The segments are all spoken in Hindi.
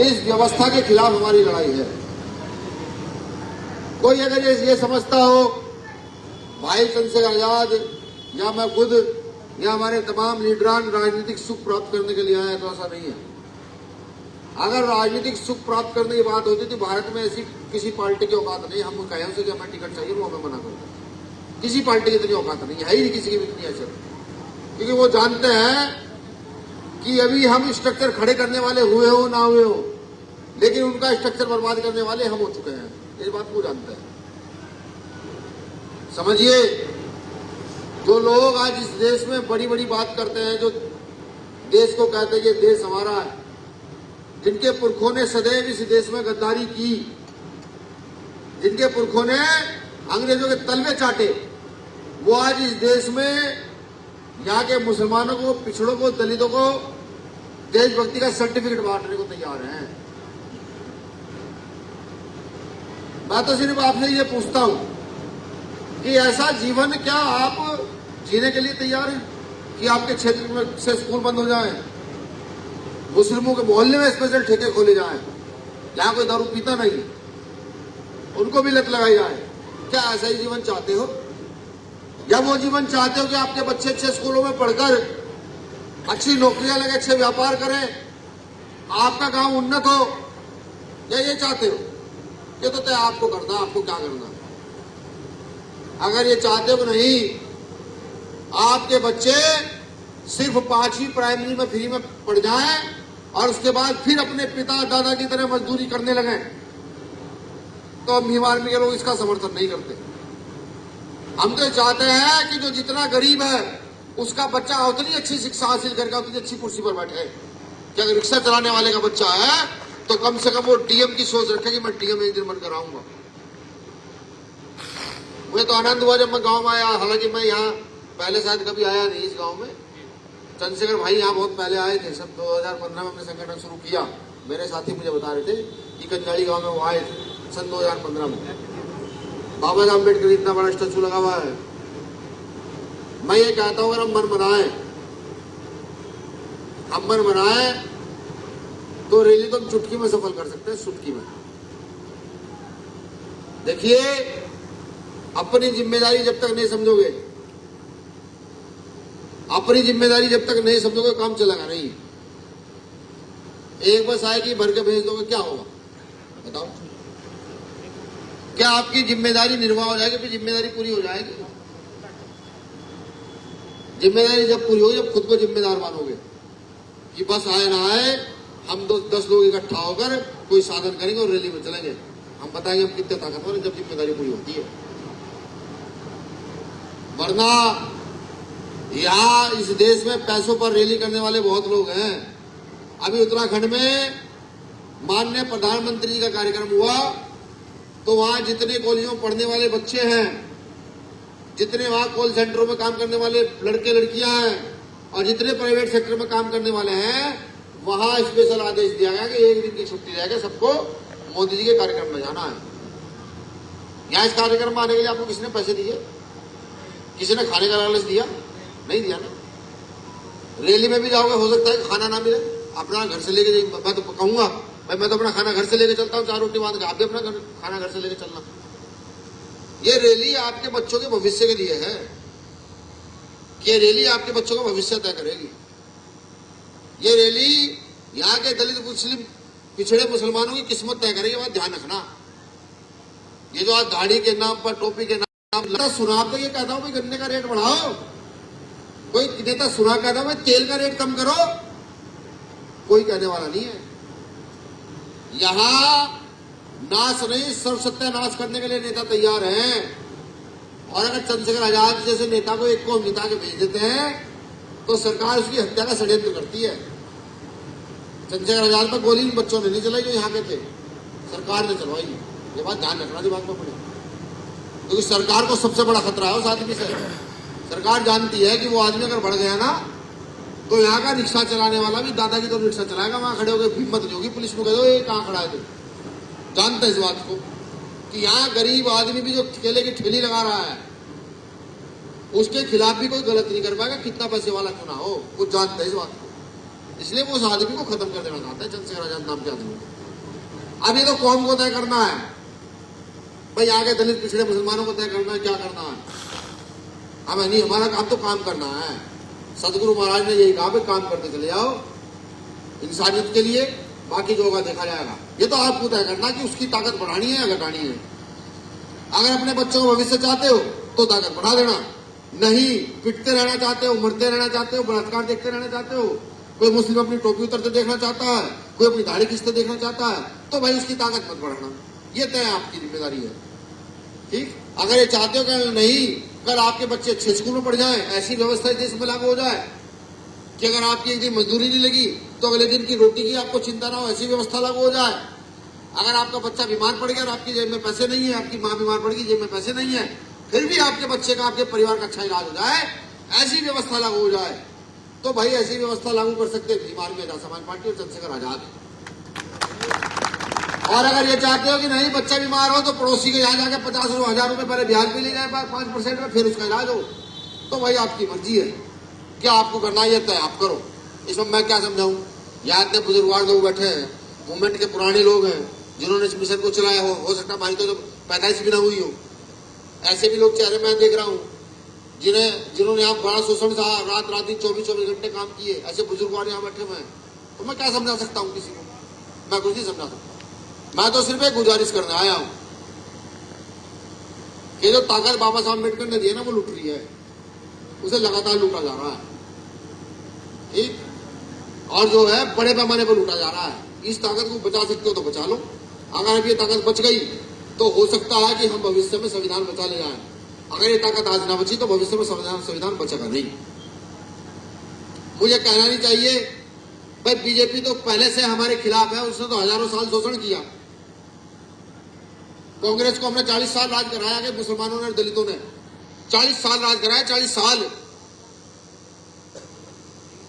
इस व्यवस्था के खिलाफ हमारी लड़ाई है। कोई अगर ये समझता हो भाई चंद्रशेखर आजाद या मैं खुद या हमारे तमाम लीडरान राजनीतिक सुख प्राप्त करने के लिए आए, तो ऐसा नहीं है। अगर राजनीतिक सुख प्राप्त करने की बात होती तो भारत में ऐसी किसी पार्टी की औकात नहीं। हम कहें उसे कि हमें टिकट चाहिए, वो हमें मना करते। किसी पार्टी की इतनी औकात नहीं है ही नहीं, किसी की भी इतनी हैसियत, क्योंकि वो जानते हैं कि अभी हम स्ट्रक्चर खड़े करने वाले हुए हो ना हुए हो, लेकिन उनका स्ट्रक्चर बर्बाद करने वाले हम हो चुके हैं। इस बात को जानते हैं। समझिए, जो लोग आज इस देश में बड़ी बड़ी बात करते हैं, जो देश को कहते हैं ये देश हमारा है, जिनके पुरखों ने सदैव इस देश में गद्दारी की, जिनके पुरखों ने अंग्रेजों के तलवे चाटे, वो आज इस देश में यहाँ के मुसलमानों को, पिछड़ों को, दलितों को देशभक्ति का सर्टिफिकेट बांटने को तैयार हैं। मैं तो सिर्फ आपसे ये पूछता हूं कि ऐसा जीवन क्या आप जीने के लिए तैयार हैं कि आपके क्षेत्र में से स्कूल बंद हो जाए, मुस्लिमों के मोहल्ले में स्पेशल ठेके खोले जाए, जहां कोई दारू पीता नहीं उनको भी लत लगाई जाए? क्या ऐसा ही जीवन चाहते हो? या वो जीवन चाहते हो कि आपके बच्चे अच्छे स्कूलों में पढ़कर अच्छी नौकरियां लगे, अच्छे व्यापार करें, आपका गांव उन्नत हो? या ये चाहते हो? ये तो तय आपको करना, आपको क्या करना। अगर ये चाहते हो नहीं आपके बच्चे सिर्फ 5वीं प्राइमरी में फ्री में पढ़ जाएं और उसके बाद फिर अपने पिता दादा की तरह मजदूरी करने लगे, तो हम भीम आर्मी के लोग इसका समर्थन नहीं करते। हम तो चाहते हैं कि जो जितना गरीब है उसका बच्चा उतनी अच्छी शिक्षा हासिल करके उतनी अच्छी कुर्सी पर बैठे। कि अगर रिक्शा चलाने वाले का बच्चा है तो कम से कम वो डीएम की सोच रखे कि मैं डीएम एक दिन बनकर आऊंगा। मुझे तो आनंद हुआ जब मैं गांव में आया, हालांकि मैं यहाँ पहले शायद कभी आया नहीं इस गांव में। चंद्रशेखर भाई यहाँ बहुत पहले आए थे, सब 2015 में हमने संगठन शुरू किया। मेरे साथी मुझे बता रहे थे कि कंजाड़ी गांव में वो आए सन 2015 में। बाबा साहब अम्बेडकर इतना बड़ा स्टैचू लगा हुआ है। मैं ये कहता हूं अगर हम मन बनाए तो रैली तो हम चुटकी में सफल कर सकते हैं, चुटकी में। देखिए, अपनी जिम्मेदारी जब तक नहीं समझोगे, अपनी जिम्मेदारी जब तक नहीं समझोगे काम चलेगा नहीं। एक बस आएगी भर के भेज दोगे, क्या होगा बताओ? क्या आपकी जिम्मेदारी निर्वाह हो जाएगी? फिर जिम्मेदारी पूरी हो जाएगी। जिम्मेदारी जब पूरी होगी, जब खुद को जिम्मेदार मानोगे कि बस आए ना आए, हम 10 लोग इकट्ठा होकर कोई साधन करेंगे और रैली में चलेंगे, हम बताएंगे हम कितने ताकतवर हैं, जब जिम्मेदारी पूरी होती है। वरना यहाँ इस देश में पैसों पर रैली करने वाले बहुत लोग हैं। अभी उत्तराखंड में माननीय प्रधानमंत्री जी का कार्यक्रम हुआ तो वहां जितने कॉलेजों में पढ़ने वाले बच्चे हैं, जितने वहां कॉल सेंटरों में काम करने वाले लड़के लड़कियां हैं और जितने प्राइवेट सेक्टर में काम करने वाले हैं, वहां स्पेशल आदेश दिया गया कि एक दिन की छुट्टी रहेगा, सबको मोदी जी के कार्यक्रम में जाना है। यहाँ इस कार्यक्रम में आने के लिए आपको किसने पैसे दिए? किसी ने खाने का लालच दिया? नहीं दिया ना। रैली में भी जाओगे, हो सकता है खाना ना मिले, अपना घर से लेके जाइए। मैं तो कहूंगा भाई, मैं तो अपना खाना घर से लेके चलता हूँ, 4 रोटी बांध के, आप भी अपना खाना घर से लेके चलना। ये रैली आपके बच्चों के भविष्य के लिए है। ये रैली आपके बच्चों का भविष्य तय करेगी। ये रैली यहाँ के दलित मुस्लिम पिछड़े मुसलमानों की किस्मत तय करेगी। बात ध्यान रखना। ये जो आज दाढ़ी के नाम पर, टोपी के नाम सुना, तो ये कहता हूं भाई गन्ने का रेट बढ़ाओ, कोई नेता सुना कहता हूं तेल का रेट कम करो, कोई कहने वाला नहीं है। यहां नाश नहीं, सर्व सत्यानाश करने के लिए नेता तैयार हैं। और अगर चंद्रशेखर आजाद जैसे नेता को एक को हम जिता के भेज देते हैं तो सरकार उसकी हत्या का षड्यंत्र करती है। चंद्रशेखर आजाद पर गोली बच्चों ने नहीं चलाई जो यहाँ के थे, सरकार ने चलवाई। ये बात ध्यान रखना दिमाग में पड़े, क्योंकि सरकार को सबसे बड़ा खतरा है उस आदमी से। सरकार जानती है कि वो आदमी अगर बढ़ गया ना तो यहाँ का रिक्शा चलाने वाला भी दादा की तो रिक्शा चलाएगा, वहां खड़े होकर हिम्मत नहीं होगी पुलिस को कह दो ये कहाँ खड़ा है। तो जानते हैं इस बात को कि यहाँ गरीब आदमी भी जो केले की ठेली लगा रहा है उसके खिलाफ भी कोई गलत नहीं कर पाएगा, कितना पैसे वाला क्यों ना हो। वो जानते हैं इस बात को। इसलिए वो उस आदमी को खत्म कर देना चाहता है, चंद्रशेखर आजाद नाम के आदमी को। अब ये तो कौम को तय करना है भाई, आगे दलित पिछड़े मुसलमानों को तय करना है क्या करना है। हमें नहीं, हमारा काम तो काम करना है। सदगुरु महाराज ने यही कहा, काम करते चले जाओ इंसानियत के लिए, बाकी जो होगा देखा जाएगा। ये तो आपको तय करना कि उसकी ताकत बढ़ानी है या घटानी है। अगर अपने बच्चों का भविष्य चाहते हो तो ताकत बढ़ा देना, नहीं पिटते रहना चाहते हो, मरते रहना चाहते हो, बलात्कार देखते रहना चाहते हो, कोई मुस्लिम अपनी टोपी उतरते देखना चाहता है, कोई अपनी दाढ़ी खींचते देखना चाहता है, तो भाई उसकी ताकत मत बढ़ाना। ये तय आपकी जिम्मेदारी है, ठीक। अगर ये चाहते हो कि नहीं कल आपके बच्चे अच्छे स्कूल में पढ़ जाएं, ऐसी व्यवस्था देश में लागू हो जाए कि अगर आपकी एक दिन मजदूरी नहीं लगी तो अगले दिन की रोटी की आपको चिंता ना हो, ऐसी व्यवस्था लागू हो जाए। अगर आपका बच्चा बीमार पड़ गया और आपकी जेब में पैसे नहीं है, आपकी माँ बीमार पड़ गई जेब में पैसे नहीं है, फिर भी आपके बच्चे का, आपके परिवार का अच्छा इलाज हो जाए, ऐसी व्यवस्था लागू हो जाए, तो भाई ऐसी व्यवस्था लागू कर सकते हैं बीमार में आजाद समाज पार्टी और चंद्रशेखर आजाद। और अगर ये चाहते हो कि नहीं बच्चा बीमार हो तो पड़ोसी के यहाँ जाके 50,000 रुपए पहले ब्याज पे ले जाए 5% में, फिर उसका इलाज हो, तो भाई आपकी मर्जी है, क्या आपको करना है तय आप करो। इसमें मैं क्या समझाऊं, यहाँ इतने बुजुर्गवार लोग बैठे हैं, मूवमेंट के पुराने लोग हैं जिन्होंने इस मिशन को चलाया हो सकता है हमारी तो 45 भी ना हुई हो, ऐसे भी लोग चेहरे मैं देख रहा हूँ जिन्होंने यहाँ बड़ा शोषण सहा, रात रात दिन 24-24 घंटे काम किए, ऐसे बुजुर्गवार यहाँ बैठे हुए हैं। तो मैं क्या समझा सकता हूँ किसी को, मैं कुछ नहीं समझा सकता। मैं तो सिर्फ एक गुजारिश करने आया हूं कि जो ताकत बाबा साहब अम्बेडकर ने दी है ना वो लूट रही है, उसे लगातार लूटा जा रहा है, ठीक। और जो है बड़े पैमाने पर लूटा जा रहा है। इस ताकत को बचा सकते हो तो बचा लो, अगर अब ये ताकत बच गई तो हो सकता है कि हम भविष्य में संविधान बचा ले जाए। अगर ये ताकत आज ना बची तो भविष्य में संविधान बचेगा नहीं। मुझे कहना नहीं चाहिए भाई, बीजेपी तो पहले से हमारे खिलाफ है, उसने तो हजारों साल शोषण किया। कांग्रेस को हमने 40 साल राज कराया कि मुसलमानों ने, दलितों ने 40 साल राज कराया, 40 साल।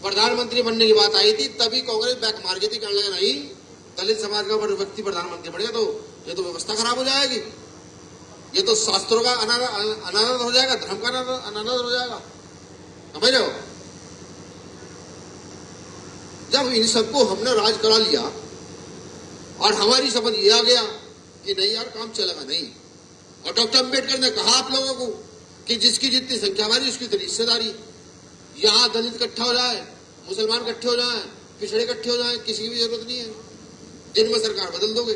प्रधानमंत्री बनने की बात आई थी तभी कांग्रेस बैक मार गई थी, कहने लगा नहीं दलित समाज का व्यक्ति प्रधानमंत्री बनेगा तो ये तो व्यवस्था खराब हो जाएगी, ये तो शास्त्रों का अनादर हो जाएगा, धर्म का अनादर हो जाएगा। समझ रहे हो, जब इन सबको हमने राज करा लिया और हमारी समझ ये आ गया कि नहीं यार काम चलेगा नहीं, और डॉक्टर अंबेडकर ने कहा आप लोगों को कि जिसकी जितनी संख्या हमारी उसकी इतनी हिस्सेदारी। यहाँ दलित इकट्ठा हो जाए, मुसलमान इकट्ठे हो जाए, पिछड़े इकट्ठे हो जाए, किसी की भी जरूरत नहीं है। दिन में सरकार बदल दोगे,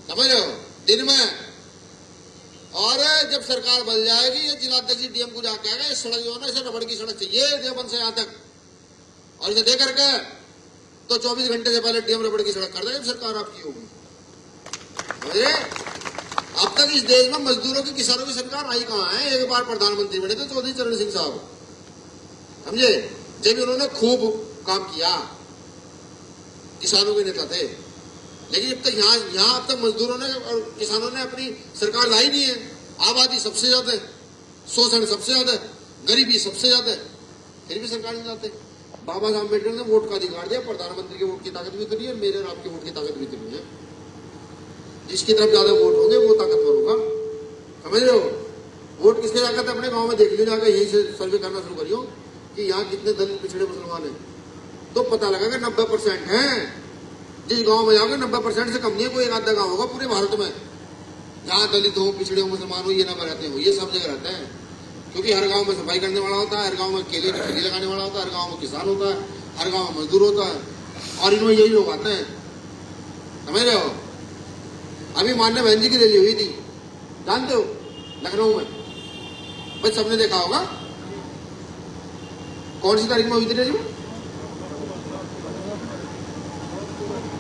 समझ रहे हो, दिन में। और जब सरकार बदल जाएगी ये जिलाध्यक्ष डीएम को जाके आएगा, ये सड़क जो है ना इसे रबड़ की सड़क चाहिए देवबंद से यहाँ तक, और इसे दे करके तो 24 घंटे से पहले डीएम रबड़ की सड़क कर देगा सरकार आपकी होगी। अब तक इस देश में मजदूरों की, किसानों की सरकार आई कहां है। एक बार प्रधानमंत्री बने थे चौधरी चरण सिंह साहब, समझे, जब उन्होंने खूब काम किया, किसानों के नेता थे। लेकिन जब तक यहाँ अब तक मजदूरों ने और किसानों ने अपनी सरकार लाई नहीं है। आबादी सबसे ज्यादा है, शोषण सबसे ज्यादा है, गरीबी सबसे ज्यादा है, फिर भी सरकार नहीं लाते। बाबा साहब अम्बेडकर ने वोट का अधिकार दिया, प्रधानमंत्री के वोट की ताकत भी इतनी है, मेरे और आपके वोट की ताकत भी इतनी है। जिसकी तरफ ज्यादा वोट होंगे वो ताकतवर होगा, समझ रहे हो। वोट किसके जाकर अपने गांव में देख लियो, जाकर यही से सर्वे करना शुरू करियो कि यहाँ कितने दलित पिछड़े मुसलमान हैं, तो पता लगा कि 90% है। जिस गांव में जाओगे 90% से कम नहीं है, कोई एक आधा गांव होगा पूरे भारत में जहाँ दलित हो, पिछड़े हो, मुसलमान हो, ये ना रहते हो। ये सब जगह रहते हैं, क्योंकि हर गांव में सफाई करने वाला होता है, हर गांव में केले की ठेली लगाने वाला होता है, हर गांव में किसान होता है, हर गांव में मजदूर होता है, और इनमें यही लोग आते हैं, समझ रहे हो। अभी माननीय बहन जी की रैली हुई थी, जानते हो, लखनऊ में, बस सबने देखा होगा। कौन सी तारीख में हुई थी रैली?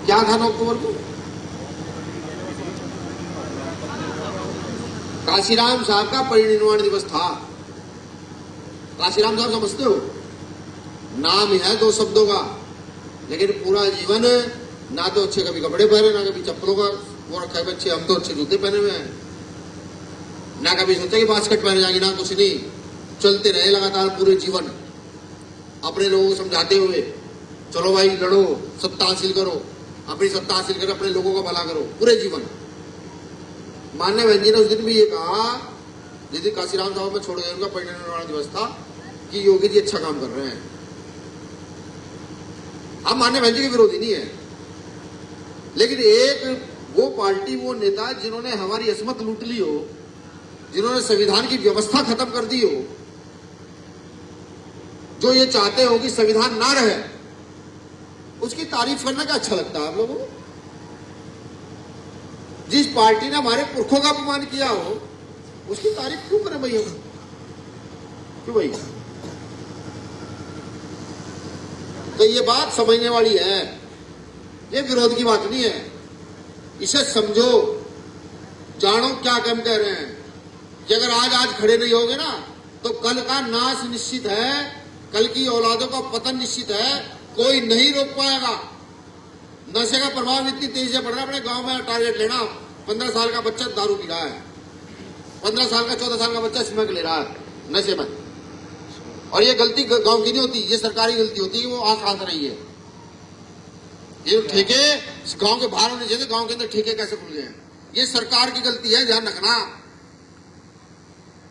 क्या था 9 अक्टूबर को? काशीराम साहब का परिनिर्वाण दिवस था। काशीराम साहब समझते हो, नाम है 2 शब्दों का, लेकिन पूरा जीवन ना तो अच्छे कभी कपड़े पहने, ना कभी चप्पलों का वो रखा है बच्चे, हम तो अच्छे जूते पहने हुए हैं, ना कभी सोचा कि बास्केट पहने जाएंगे, ना कुछ नहीं। चलते रहे लगातार पूरे जीवन, अपने लोगों को समझाते हुए, चलो भाई लड़ो, सत्ता हासिल करो, अपनी सत्ता हासिल कर, अपने लोगों का भला करो, पूरे जीवन। माननीय बहन जी ने उस दिन भी ये कहा, जिस दिन काशीराम साहब में छोड़ गए, उनका परिनिर्वाण दिवस था, कि योगी जी अच्छा काम कर रहे हैं। हम मान्य बहन जी के विरोधी नहीं है, लेकिन एक वो पार्टी, वो नेता जिन्होंने हमारी असमत लूट ली हो, जिन्होंने संविधान की व्यवस्था खत्म कर दी हो, जो ये चाहते हो कि संविधान ना रहे, उसकी तारीफ करना क्या अच्छा लगता है आप लोगों को? जिस पार्टी ने हमारे पुरखों का अपमान किया हो, उसकी तारीफ क्यों करें भैया? क्यों भाई? तो ये बात समझने वाली है, ये विरोध की बात नहीं है। इसे समझो, जानो क्या कम कह रहे हैं कि अगर आज खड़े नहीं होगे ना, तो कल का नाश निश्चित है, कल की औलादों का पतन निश्चित है, कोई नहीं रोक पाएगा। नशे का प्रभाव इतनी तेजी से बढ़ रहा है, अपने गांव में टारगेट लेना, 15 साल का बच्चा दारू पी रहा है, 15 साल का 14 साल का बच्चा स्मोक ले रहा है नशे में। और ये गलती गांव की नहीं होती, ये सरकारी गलती होती है, वो आंख आंक रही है। ये ठेके गांव के बाहर होने चाहिए, गांव के अंदर ठेके कैसे खुल गए हैं, ये सरकार की गलती है, ध्यान रखना।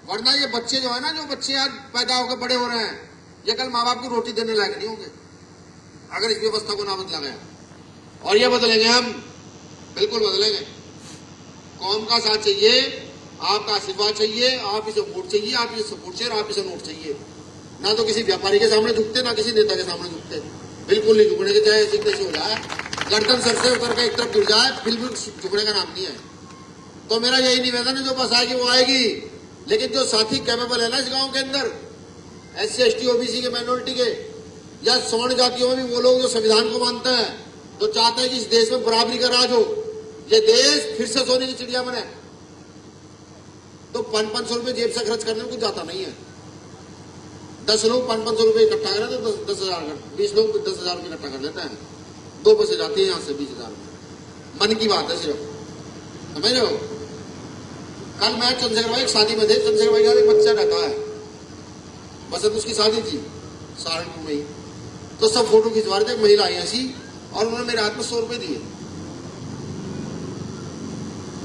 वरना ये बच्चे जो है ना, जो बच्चे आज पैदा होकर बड़े हो रहे हैं, ये कल माँ बाप को रोटी देने लायक नहीं होंगे अगर इस व्यवस्था को ना बदला गया। और ये बदलेंगे हम, बिल्कुल बदलेंगे। कौम का साथ चाहिए, आपका आशीर्वाद चाहिए, आप इसे वोट चाहिए, आप इसे सपोर्ट चाहिए, आप इसे नोट चाहिए। ना तो किसी व्यापारी के सामने झुकते, ना किसी नेता के सामने झुकते, बिल्कुल नहीं झुकने के, चाहे ऐसी तैसी हो जाए, गर्दन सर से उतर के एक तरफ गिर जाए, फिर भी झुकने का नाम नहीं है। तो मेरा यही निवेदन है, जो बस आएगी वो आएगी, लेकिन जो साथी कैपेबल है ना इस गांव के अंदर, SC ST OBC के, माइनॉरिटी के, या सवर्ण जातियों में भी वो लोग जो संविधान को मानते हैं, जो चाहते हैं कि इस देश में बराबरी का राज हो, ये देश फिर से सोने की चिड़िया बने, तो 500 रुपए जेब से खर्च करने में कुछ जाता नहीं है। 10 लोग 500 रुपए इकट्ठा करें तो 10,000, 20 लोग 10,000 रुपये इकट्ठा कर लेते हैं, 2 बसे जाती है यहाँ से 20,000। मन की बात है सिर्फ, समझ रहे हो? कल मैं चंद्रशेखर भाई एक शादी में थे, चंद्रशेखर भाई का एक बच्चा रहता है, बस उसकी शादी थी सहारनपुर में ही, तो सब फोटो खिंचवा रहे थे, महिला आई ऐसी, और उन्होंने मेरे हाथ में 100 रुपए दिए।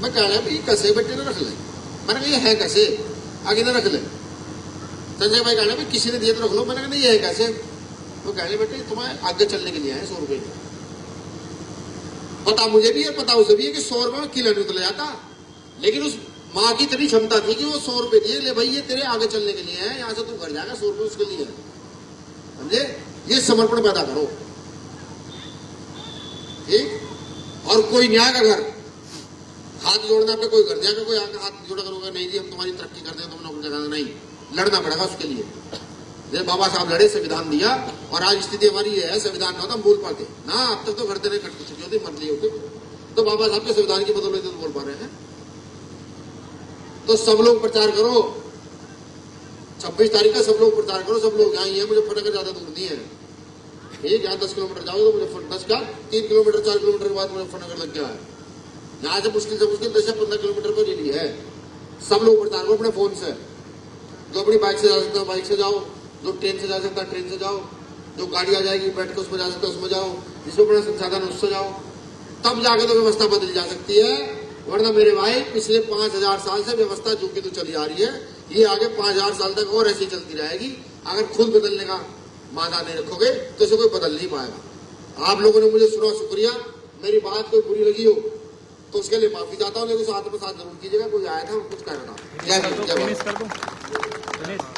मैं कह रहा भाई कैसे बेटे ने रख ले, मैंने कहा ये है कैसे, आगे ना रख ले। संजय भाई कहने भाई किसी ने दिए तो रख लो, मैंने कहा नहीं ये है कैसे। वो कहने बेटे तुम्हें आगे चलने के लिए है 100 रुपए। पता मुझे भी है, पता उसे भी है कि 100 रुपए में किला नहीं उतल जाता, लेकिन उस माँ की इतनी क्षमता थी कि वो 100 रुपए दिए, ले भाई ये तेरे आगे चलने के लिए है, यहाँ से तू घर जाएगा, 100 रुपए उसके लिए है, समझे? ये समर्पण पैदा करो, ठीक? और कोई न्याय का घर हाथ जोड़ना पे, कोई घर जाएगा कोई आकर हाथ जोड़ा करोगे, नहीं जी हम तुम्हारी तरक्की करते हैं, तुमने अपनी जगह नहीं, लड़ना पड़ेगा उसके लिए। जैसे बाबा साहब लड़े, संविधान दिया, और आज स्थिति हमारी ये है, संविधान ना होता हम बोल पाते ना, अब तक तो घटते नहीं, घटती चुकी होती, मर लिए होते, तो बाबा साहब के संविधान की बदौलत तो बोल पा रहे हैं। तो सब लोग प्रचार करो, 26 तारीख का सब लोग प्रचार करो, सब लोग यहाँ ही है, मुजफ्फरनगर ज्यादा दूर नहीं है, ठीक, यहाँ 10 किलोमीटर जाओगे तो मुजफ्फर 10 का 3 किलोमीटर 4 किलोमीटर के बाद मुजफ्फरनगर लग गया है। यहाँ से मुश्किल 10 से 15 किलोमीटर पर रेली है। सब लोग प्रचार करो अपने फोन से, जो अपनी बाइक से जा सकते हो बाइक से जाओ, जो ट्रेन से जा सकता है ट्रेन से जाओ, जो गाड़ी आ जाएगी बैठ के उसमें जा सकते हो उसमें जाओ, जिसमें बड़ा संसाधन उससे जाओ, तब जाके तो व्यवस्था बदली जा सकती है। वरना मेरे भाई पिछले 5000 साल से व्यवस्था जो कि तो चली आ रही है, ये आगे 5000 साल तक और ऐसी चलती रहेगी। अगर खुद बदलने का मादा नहीं रखोगे तो इसे कोई बदल नहीं पाएगा। आप लोगों ने मुझे सुना, शुक्रिया। मेरी बात कोई बुरी लगी हो तो उसके लिए माफी चाहता हूँ, लेकिन साथ में साथ जरूर कीजिएगा। कोई आया था कुछ कह रहा था। जय हिंद, जय भारत।